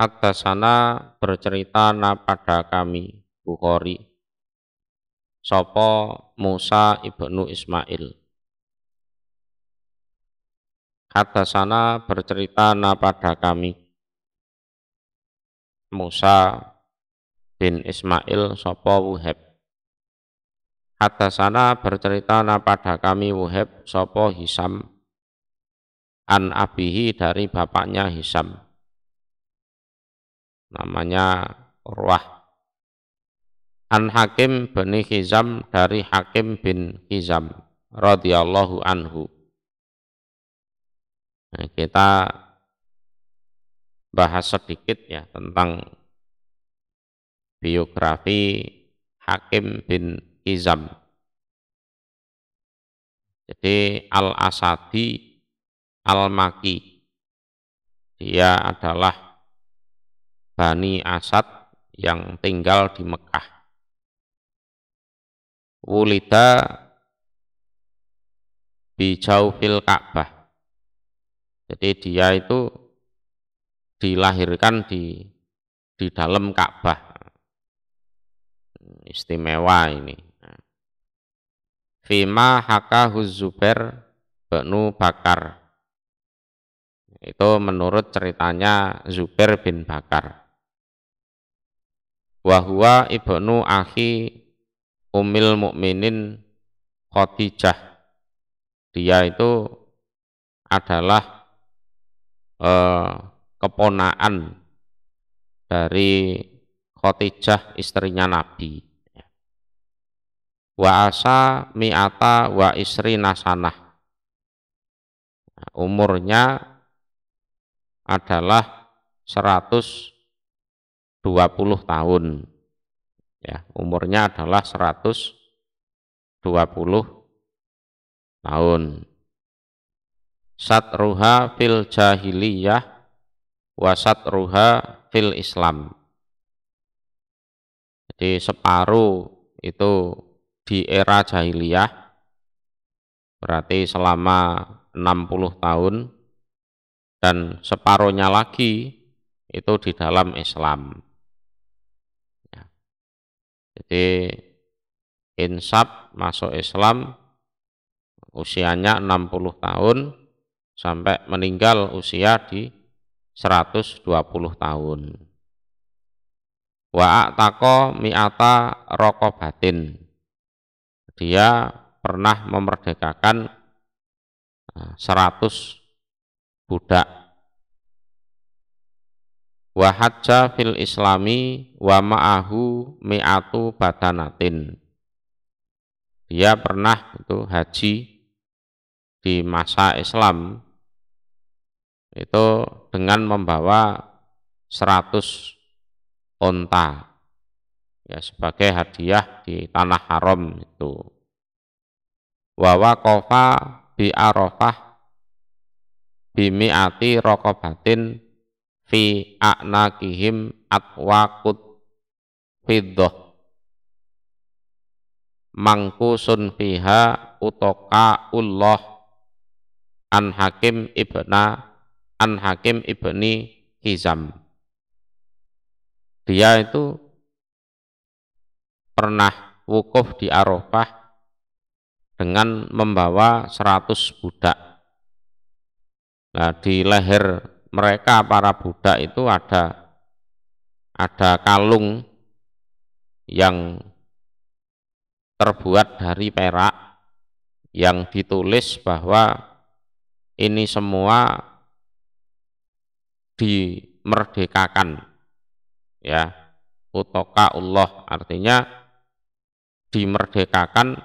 Haddatsana bercerita pada kami Bukhari sapa Musa ibnu Ismail. Haddatsana bercerita pada kami Musa bin Ismail sapa Wuhaib. Haddatsana bercerita pada kami Wuhaib sapa Hisam an abihi dari bapaknya Hisam, namanya Urwah. An Hakim bin Hizam dari Hakim bin Hizam radhiyallahu anhu. Nah, kita bahas sedikit ya tentang biografi Hakim bin Hizam. Jadi Al-Asadi Al-Maki, dia adalah Bani Asad yang tinggal di Mekah. Wulida bijaufil Ka'bah. Jadi dia itu dilahirkan di dalam Ka'bah. Istimewa ini. Fima hakahu Zubair bin Bakar. Itu menurut ceritanya Zubair bin Bakar. Wahwa ibnu akhi Ummil Mukminin Khadijah. Dia itu adalah keponaan dari Khadijah istrinya Nabi. Wa asa mi'ata wa isri nasanah. Umurnya adalah 120 tahun. Ya, umurnya adalah 120 tahun. Satruha fil jahiliyah wa satruha fil Islam. Jadi separuh itu di era jahiliyah, berarti selama 60 tahun, dan separuhnya lagi itu di dalam Islam. Jadi insab masuk Islam usianya 60 tahun sampai meninggal usia di 120 tahun. Wa a'taqa mi'ata raqabatin. Dia pernah memerdekakan 100 budak. Wa hajja fil islami wa ma'ahu mi'atu badanatin. Dia pernah itu haji di masa Islam itu dengan membawa 100 onta ya sebagai hadiah di tanah haram itu. Wa waqafa bi Arafah bi mi'ati raqabatin fi a'naqihim atwaqut fiddah mangkusun fiha utoka Allah an Hakim ibni Hizam. Dia itu pernah wukuf di Arafah dengan membawa 100 budak. Nah, di leher mereka para budak itu ada kalung yang terbuat dari perak yang ditulis bahwa ini semua dimerdekakan, ya, utoka Allah, artinya dimerdekakan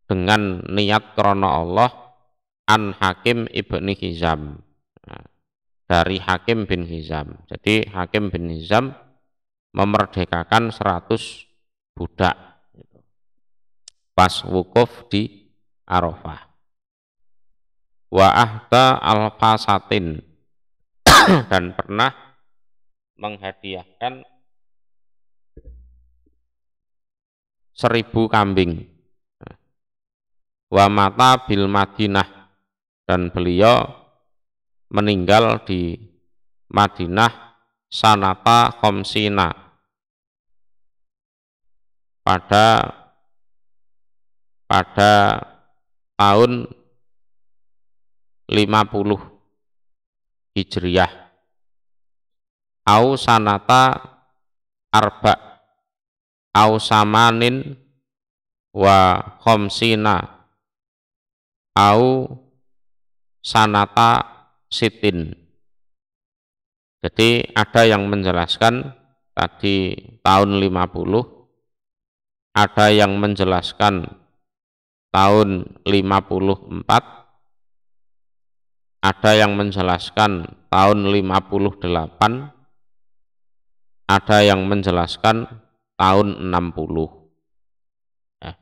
dengan niat krana Allah an Hakim ibni Hizam. Nah, dari Hakim bin Hizam. Jadi Hakim bin Hizam memerdekakan 100 budak pas wukuf di Arafah. Wa ahda al-fasatin dan pernah menghadiahkan 1000 kambing. Wa mata bil Madinah, dan beliau meninggal di Madinah sanata khamsina, pada tahun 50 Hijriyah, au sanata arba, au samanin wa khamsina, au sanata sitin. Jadi ada yang menjelaskan tadi tahun 50, ada yang menjelaskan tahun 54, ada yang menjelaskan tahun 58, ada yang menjelaskan tahun 60. Ya.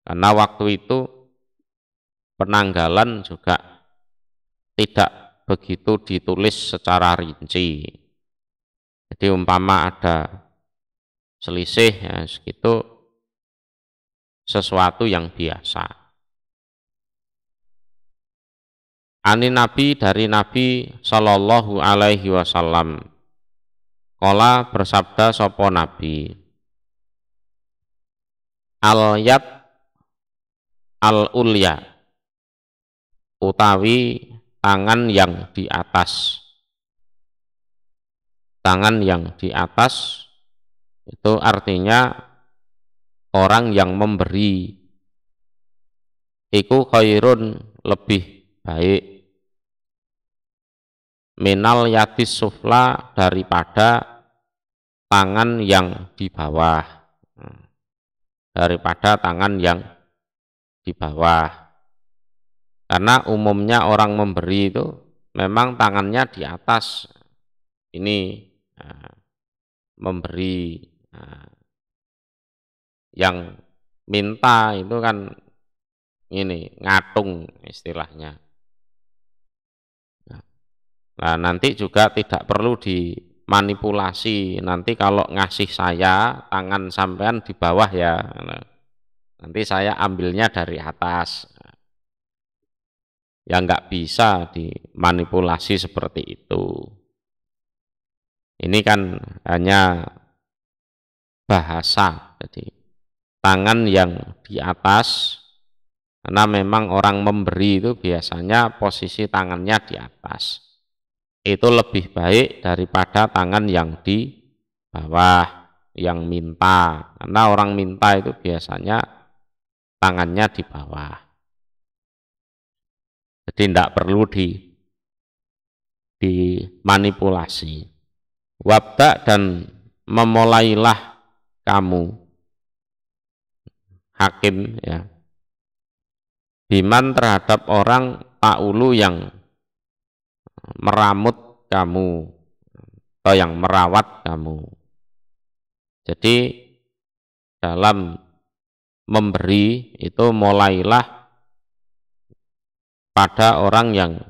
Karena waktu itu penanggalan juga tidak begitu ditulis secara rinci. Jadi umpama ada selisih, ya segitu sesuatu yang biasa. Ani Nabi, dari Nabi Sallallahu Alaihi Wasallam, qala bersabda sopo Nabi, al yad al ulya, utawi tangan yang di atas. Tangan yang di atas itu artinya orang yang memberi, iku khairun, lebih baik, minal yadis sufla, daripada tangan yang di bawah, daripada tangan yang di bawah. Karena umumnya orang memberi itu memang tangannya di atas, ini memberi, yang minta itu kan ini ngatung istilahnya. Nah, nanti juga tidak perlu dimanipulasi. Nanti kalau ngasih saya tangan sampean di bawah ya, nanti saya ambilnya dari atas. Ya nggak bisa dimanipulasi seperti itu. Ini kan hanya bahasa. Jadi tangan yang di atas, karena memang orang memberi itu biasanya posisi tangannya di atas. Itu lebih baik daripada tangan yang di bawah, yang minta. Karena orang minta itu biasanya tangannya di bawah. Jadi tidak perlu dimanipulasi. Wabda, dan memulailah kamu, hakim ya, biman, terhadap orang, ta'ulu, yang meramut kamu atau yang merawat kamu. Jadi dalam memberi itu mulailah pada orang yang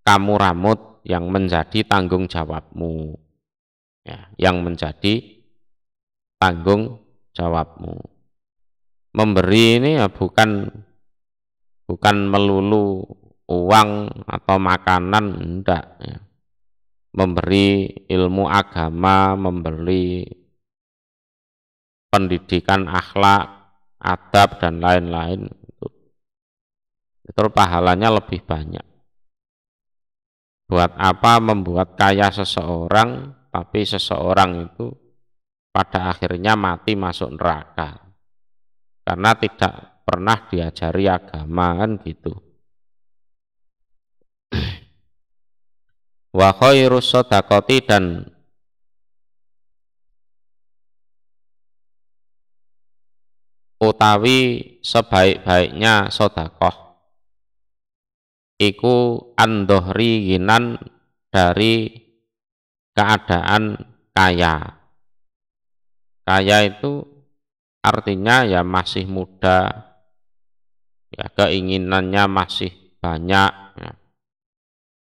kamu ramut, yang menjadi tanggung jawabmu, ya, yang menjadi tanggung jawabmu. Memberi ini ya bukan melulu uang atau makanan, enggak ya. Memberi ilmu agama, memberi pendidikan akhlak, adab, dan lain-lain, itu pahalanya lebih banyak. Buat apa membuat kaya seseorang, tapi seseorang itu pada akhirnya mati masuk neraka karena tidak pernah diajari agama, kan gitu. Wa khairus shadaqati, dan utawi sebaik-baiknya sedekah, iku andohri ginan, dari keadaan kaya. Kaya itu artinya ya masih muda, ya keinginannya masih banyak, ya.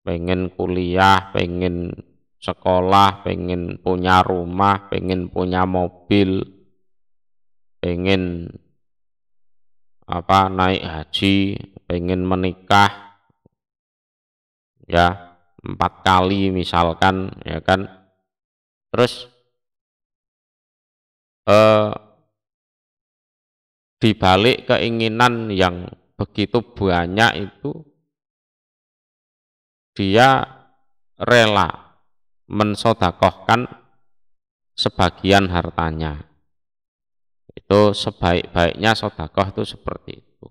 Pengen kuliah, pengen sekolah, pengen punya rumah, pengen punya mobil, pengen naik haji, pengen menikah, ya 4 kali misalkan, ya kan. Terus di balik keinginan yang begitu banyak itu, dia rela mensodakohkan sebagian hartanya. Itu sebaik-baiknya sodakoh itu seperti itu.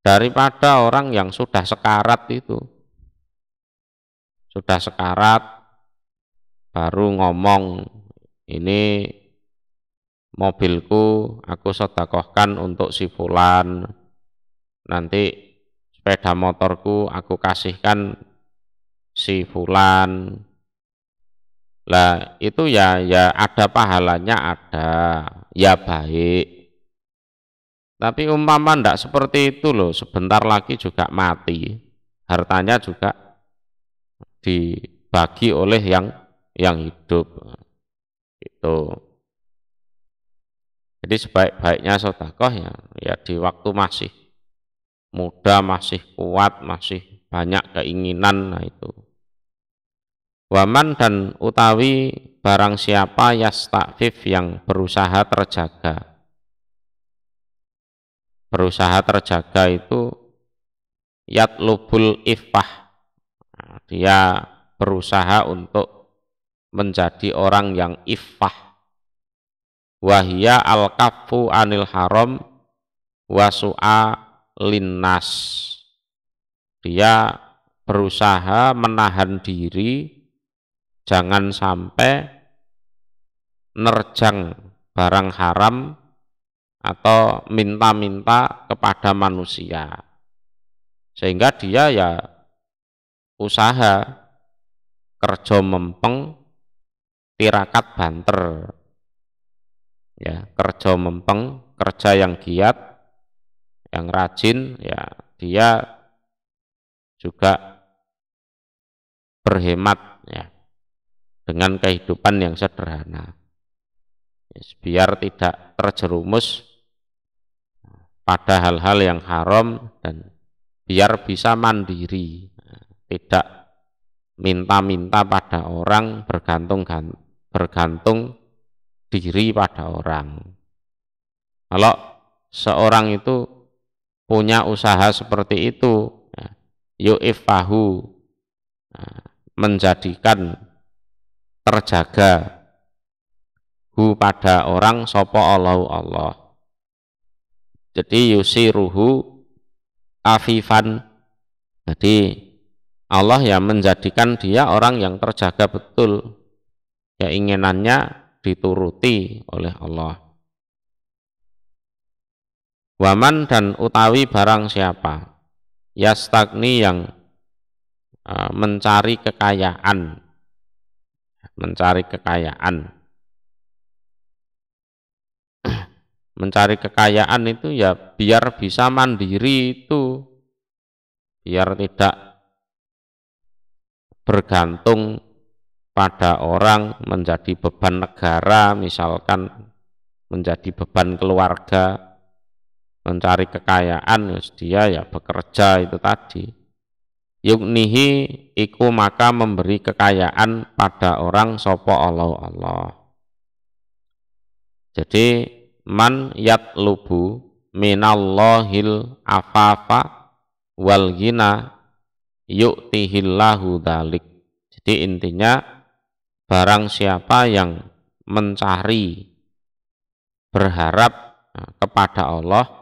Daripada orang yang sudah sekarat itu, sudah sekarat baru ngomong, ini mobilku aku sodakohkan untuk si fulan, nanti sepeda motorku aku kasihkan si fulan. Lah itu ya ada pahalanya, ada, ya baik. Tapi umpama ndak seperti itu loh, sebentar lagi juga mati, hartanya juga dibagi oleh yang hidup. Itu. Jadi sebaik-baiknya sedekah ya di waktu masih muda, masih kuat, masih banyak keinginan, nah itu. Waman dan utawi barang siapa yasta'fif yang berusaha terjaga. Berusaha terjaga itu yatlubul iffah. Nah, dia berusaha untuk menjadi orang yang iffah. Wahia al-kaffu anil haram wasu'a linnas. Dia berusaha menahan diri, jangan sampai nerjang barang haram atau minta-minta kepada manusia, sehingga dia ya usaha kerja mempeng tirakat banter, ya kerja mempeng, kerja yang giat, yang rajin, ya dia juga berhemat ya dengan kehidupan yang sederhana, ya, biar tidak terjerumus pada hal-hal yang haram dan biar bisa mandiri, tidak minta-minta pada orang, bergantung diri pada orang. Kalau seorang itu punya usaha seperti itu, yu'ifahu, menjadikan terjaga hu pada orang sopo Allah. Jadi yusiruhu afifan. Jadi Allah yang menjadikan dia orang yang terjaga betul, keinginannya dituruti oleh Allah. Waman dan utawi barang siapa yastagni yang mencari kekayaan, mencari kekayaan itu ya biar bisa mandiri, itu biar tidak bergantung pada orang, menjadi beban negara misalkan, menjadi beban keluarga. Mencari kekayaan dia ya bekerja itu tadi. Yuknihi iku maka memberi kekayaan pada orang sopo Allah. Jadi man yatlubu minallahil afafa wal ghina yu'tihillahu dzalik. Jadi intinya barang siapa yang mencari, berharap kepada Allah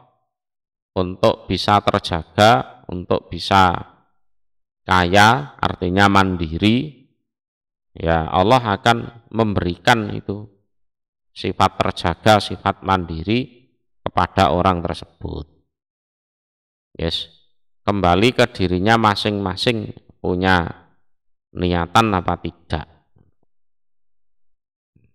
untuk bisa terjaga, untuk bisa kaya, artinya mandiri, ya Allah akan memberikan itu sifat terjaga, sifat mandiri kepada orang tersebut. Yes, kembali ke dirinya masing-masing punya niatan apa tidak.